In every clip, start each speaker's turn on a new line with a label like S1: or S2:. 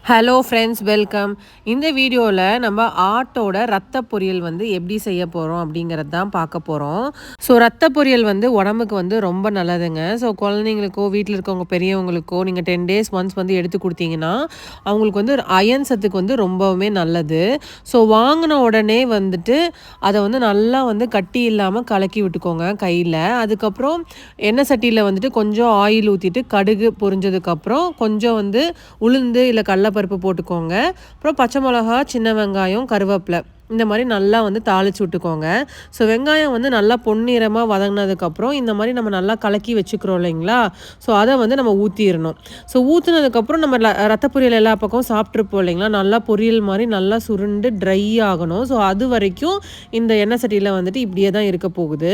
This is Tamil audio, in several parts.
S1: Hello friends, welcome. இந்த வீடியோவில் நம்ம ஆட்டோட ரத்த பொரியல் வந்து எப்படி செய்ய போகிறோம் அப்படிங்கிறது தான் பார்க்க போகிறோம். ஸோ ரத்த பொரியல் வந்து உடம்புக்கு வந்து ரொம்ப நல்லதுங்க. ஸோ குழந்தைங்களுக்கோ வீட்டில் இருக்கவங்க பெரியவங்களுக்கோ நீங்கள் 10 days ஒன்ஸ் வந்து எடுத்து கொடுத்தீங்கன்னா அவங்களுக்கு வந்து அயன் சத்துக்கு வந்து ரொம்பவுமே நல்லது. ஸோ வாங்கின உடனே வந்துட்டு அதை வந்து நல்லா வந்து கட்டி இல்லாமல் கலக்கி விட்டுக்கோங்க கையில். அதுக்கப்புறம் எண்ணெய் சட்டியில் வந்துட்டு கொஞ்சம் ஆயில் ஊற்றிட்டு கடுகு பொரிஞ்சதுக்கப்புறம் கொஞ்சம் வந்து உளுந்து இல்லை கடலப்பருப்பு போட்டுக்கோங்க. அப்புறம் பச்சை மிளகா, சின்ன வெங்காயம், கருவேப்பிலை இந்த மாதிரி நல்லா வந்து தாளிச்சு விட்டுக்கோங்க. ஸோ வெங்காயம் வந்து நல்லா பொன்னிறமாக வதங்கினதுக்கப்புறம் இந்த மாதிரி நம்ம நல்லா கலக்கி வச்சுக்கிறோம் இல்லைங்களா, ஸோ அதை வந்து நம்ம ஊற்றிடணும். ஸோ ஊற்றுனதுக்கப்புறம் நம்ம ரத்த பொரியல் எல்லா பக்கமும் சாப்பிட்ருப்போம் இல்லைங்களா, நல்லா பொரியல் மாதிரி நல்லா சுருண்டு ட்ரை ஆகணும். ஸோ அது வரைக்கும் இந்த எண்ணெய் சட்டியில் வந்துட்டு இப்படியே தான் இருக்க போகுது.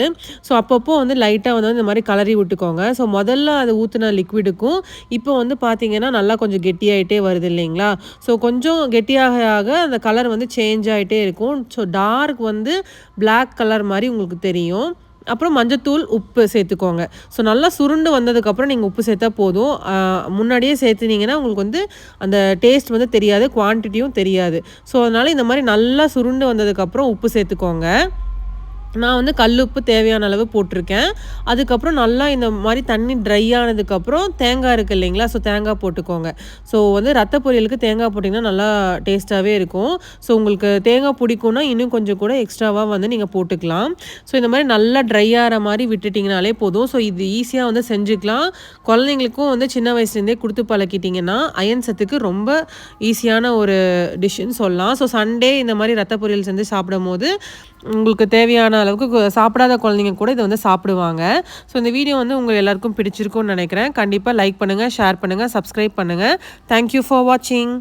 S1: ஸோ அப்பப்போ வந்து லைட்டாக வந்து இந்த மாதிரி கலரி விட்டுக்கோங்க. ஸோ முதல்ல அது ஊற்றின லிக்விடுக்கும் இப்போ வந்து பார்த்தீங்கன்னா நல்லா கொஞ்சம் கெட்டியாகிட்டே வருது இல்லைங்களா. ஸோ கொஞ்சம் கெட்டியாக ஆக அந்த கலர் வந்து சேஞ்ச் ஆகிட்டே இருக்கும். ஸோ டார்க் வந்து பிளாக் கலர் மாதிரி உங்களுக்கு தெரியும். அப்புறம் மஞ்சத்தூள், உப்பு சேர்த்துக்கோங்க. ஸோ நல்லா சுருண்டு வந்ததுக்கப்புறம் நீங்கள் உப்பு சேர்த்தா போதும். முன்னாடியே சேர்த்துனீங்கன்னா உங்களுக்கு வந்து அந்த டேஸ்ட் வந்து தெரியாது, குவான்டிட்டியும் தெரியாது. ஸோ அதனால் இந்த மாதிரி நல்லா சுருண்டு வந்ததுக்கப்புறம் உப்பு சேர்த்துக்கோங்க. நான் வந்து கல்லுப்பு தேவையான அளவு போட்டிருக்கேன். அதுக்கப்புறம் நல்லா இந்த மாதிரி தண்ணி ட்ரை ஆனதுக்கப்புறம் தேங்காய் இருக்குது இல்லைங்களா, ஸோ தேங்காய் போட்டுக்கோங்க. ஸோ வந்து ரத்த பொரியலுக்கு தேங்காய் போட்டிங்கன்னா நல்லா டேஸ்ட்டாகவே இருக்கும். ஸோ உங்களுக்கு தேங்காய் பிடிக்கும்னா இன்னும் கொஞ்சம் கூட எக்ஸ்ட்ராவாக வந்து நீங்கள் போட்டுக்கலாம். ஸோ இந்த மாதிரி நல்லா ட்ரை ஆகிற மாதிரி விட்டுட்டிங்கனாலே போதும். ஸோ இது ஈஸியாக வந்து செஞ்சுக்கலாம். குழந்தைங்களுக்கும் வந்து சின்ன வயசுலேருந்தே கொடுத்து பழக்கிட்டிங்கன்னா அயன் சத்துக்கு ரொம்ப ஈஸியான ஒரு டிஷ்ஷுன்னு சொல்லலாம். ஸோ சண்டே இந்த மாதிரி ரத்த பொரியல் செஞ்சு சாப்பிடும்போது உங்களுக்கு தேவையான அளவுக்கு சாப்பிடாத குழந்தைங்க கூட இதை வந்து சாப்பிடுவாங்க. ஸோ இந்த வீடியோ வந்து உங்கள் எல்லாருக்கும் பிடிச்சிருக்கும்னு நினைக்கிறேன். கண்டிப்பாக லைக் பண்ணுங்கள், ஷேர் பண்ணுங்கள், சப்ஸ்கிரைப் பண்ணுங்கள். தேங்க்யூ ஃபார் வாட்சிங்.